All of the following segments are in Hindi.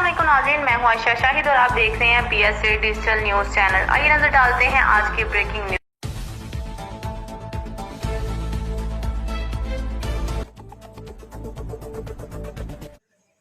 अस्सलामुअलैकुम नाज़रीन, मैं हूं आयशा शाहिद और आप देख रहे हैं PSA डिजिटल न्यूज़ चैनल। आइए नजर डालते हैं आज की ब्रेकिंग न्यूज़।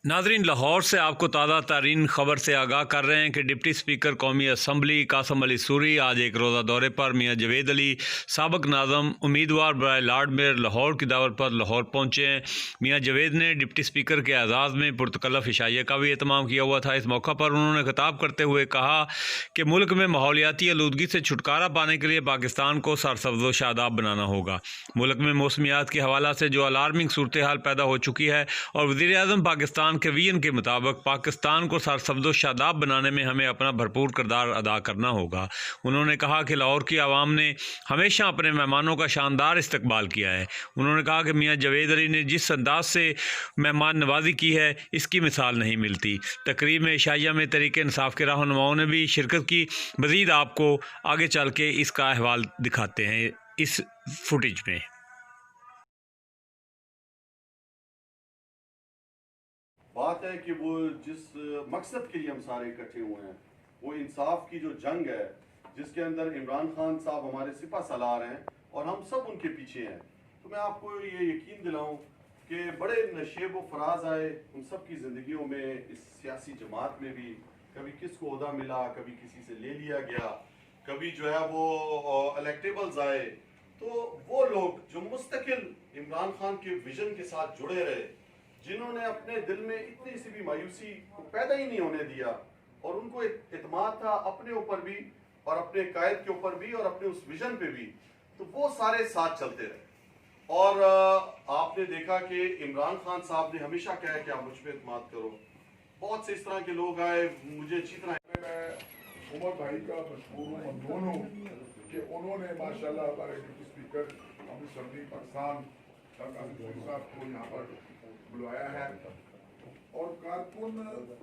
नाजरीन, लाहौर से आपको ताज़ा तरीन खबर से आगाह कर रहे हैं कि डिप्टी स्पीकर कौमी असम्बली कासम अली सूरी आज एक रोज़ा दौरे पर मियाँ जवेद अली साबिक नाज़म उम्मीदवार बराए लॉर्ड मेयर लाहौर की दावत पर लाहौर पहुँचे हैं। मियाँ जवेद ने डिप्टी स्पीकर के एजाज़ में पुरतकल्लफ़ इशाइया का भी एहतमाम किया हुआ था। इस मौका पर उन्होंने खिताब करते हुए कहा कि मुल्क में माहौलियाती आलूदगी से छुटकारा पाने के लिए पाकिस्तान को सरसब्ज़ व शादाब बनाना होगा। मुल्क में मौसमियात के हवाला से जो अलार्मिंग सूरत हाल पैदा हो चुकी है और वज़ीर-ए-आज़म पाकिस्तान के विजन के मुताबिक पाकिस्तान को सरसब्ज़ व शादाब बनाने में हमें अपना भरपूर किरदार अदा करना होगा। उन्होंने कहा कि लाहौर की आवाम ने हमेशा अपने मेहमानों का शानदार इस्तकबाल किया है। उन्होंने कहा कि मियाँ जवेद अली ने जिस अंदाज से मेहमान नवाजी की है, इसकी मिसाल नहीं मिलती। तकरीब में इशाइया में तरीके इंसाफ के रहनुमाओं ने भी शिरकत की। मज़ीद आपको आगे चल के इसका अहवाल दिखाते हैं इस फुटेज में। बात है कि वो जिस मकसद के लिए हम सारे इकट्ठे हुए हैं, वो इंसाफ की जो जंग है, जिसके अंदर इमरान खान साहब हमारे सिपा सलार हैं और हम सब उनके पीछे हैं। तो मैं आपको ये यकीन दिलाऊं कि बड़े नशेब व फराज आए उन सब की ज़िंदगियों में, इस सियासी जमात में भी कभी किसको ओहदा मिला, कभी किसी से ले लिया गया, कभी जो है वो इलेक्टेबल्स आए। तो वो लोग जो मुस्तकिल इमरान खान के विजन के साथ जुड़े रहे, जिन्होंने अपने दिल में इतनी सी भी मायूसी को पैदा ही नहीं होने दिया और उनको इत्मीनान था अपने ऊपर भी और अपने कायद के ऊपर भी और अपने उस विजन पे भी, तो वो सारे साथ चलते रहे। और आपने देखा कि इमरान खान साहब ने हमेशा कहा कि आप मुझ पर इत्मीनान करो। बहुत से इस तरह के लोग आए, मुझे अच्छी तरह मैं उमर भाई का मशहूर हूँ दोनों कि उन्होंने माशाल्लाह हमारे डिप्टी स्पीकर कौमी असम्बली पाकिस्तान साहब को यहाँ पर बुलाया है। और कारकुन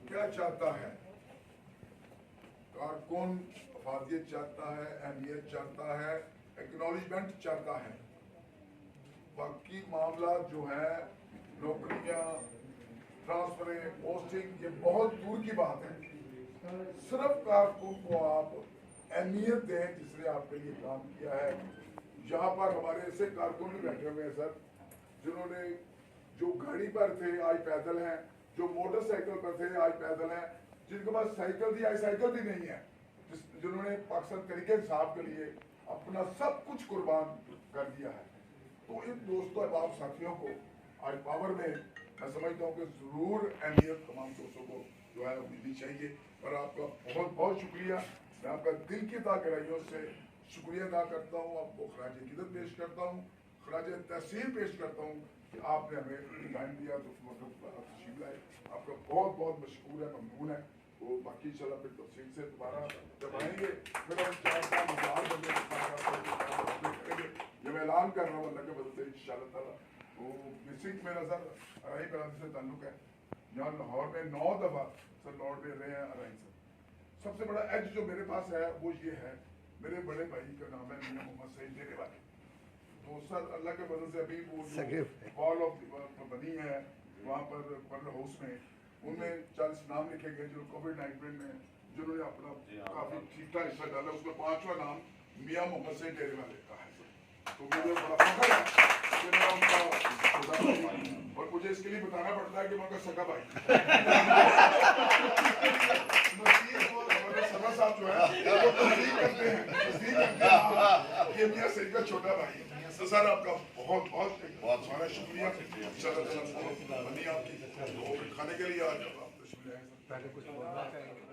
क्या चाहता है? कारकुन अफादियत चाहता है, अहमियत चाहता है, एक्नॉलेजमेंट चाहता है। बाकी मामला जो है नौकरियां, ट्रांसफरें, पोस्टिंग, ये बहुत दूर की बात है। सिर्फ कारकुन को आप अहमियत दें जिसने आपके लिए काम किया है। यहाँ पर हमारे ऐसे कारकुन भी बैठे हुए हैं सर, जिन्होंने जो गाड़ी पर थे आज पैदल हैं, जो मोटरसाइकिल पर थे आज पैदल हैं, जिनके पास साइकिल थी आज साइकिल भी नहीं है, जिन्होंने पाकिस्तान तरीके इंसाफ के लिए अपना सब कुछ कुर्बान कर दिया है। तो इन दोस्तों अहबाब साथियों को आज पावर में मैं समझता हूँ कि जरूर अहमियत तमाम दोस्तों को जो है मिलनी चाहिए। और आपका बहुत बहुत शुक्रिया, मैं आपका दिल की गहराइयों से शुक्रिया अदा करता हूँ, आपको खराज इक़्क़दत पेश करता हूँ, खराज तहसीन पेश करता हूँ कि आपने हमें टाइम दिया तो तशरीफ लाए। आपका बहुत बहुत मशकूर है, ममनून है। तो बाकी इंशाल्लाह फिर तफसील से दोबारा जब आएंगे फिर हम 4-5 हजार बंदे करेंगे। ये मैं ऐलान कर रहा हूँ अल्लाह के बदल से इंशाल्लाह ताला। तो बेसिक मेरा सर अराई बरादरी से ताल्लुक है। यहाँ लाहौर में 9 दफ़ा सर लॉर्ड में रहे हैं अराई सर। सबसे बड़ा एज जो मेरे पास है वो ये है, मेरे बड़े भाई का नाम है मियां मोहम्मद सईद देने वाले। तो सर अल्लाह के बदल से अभी वो वॉल ऑफ बनी है वहाँ पर पर्ल हाउस में, उनमें 40 नाम लिखे गए जो कोविड-19 में जिन्होंने अपना काफी ठीक ठाक हिस्सा डाला। उसमें 5वां नाम मियां मोहम्मद सईद देने वाले का है। तो मुझे बड़ा फख्र है कि मैं उनका और मुझे इसके लिए बताना पड़ता है कि मैं उनका सगा भाई साहब जो है वो तस्दीक करते हैं कि मियां सईद का छोटा भाई है। तो सर आपका बहुत बहुत सारा शुक्रिया। इंशाल्लाह आपकी खाने के लिए आज आप तशरीफ लाए।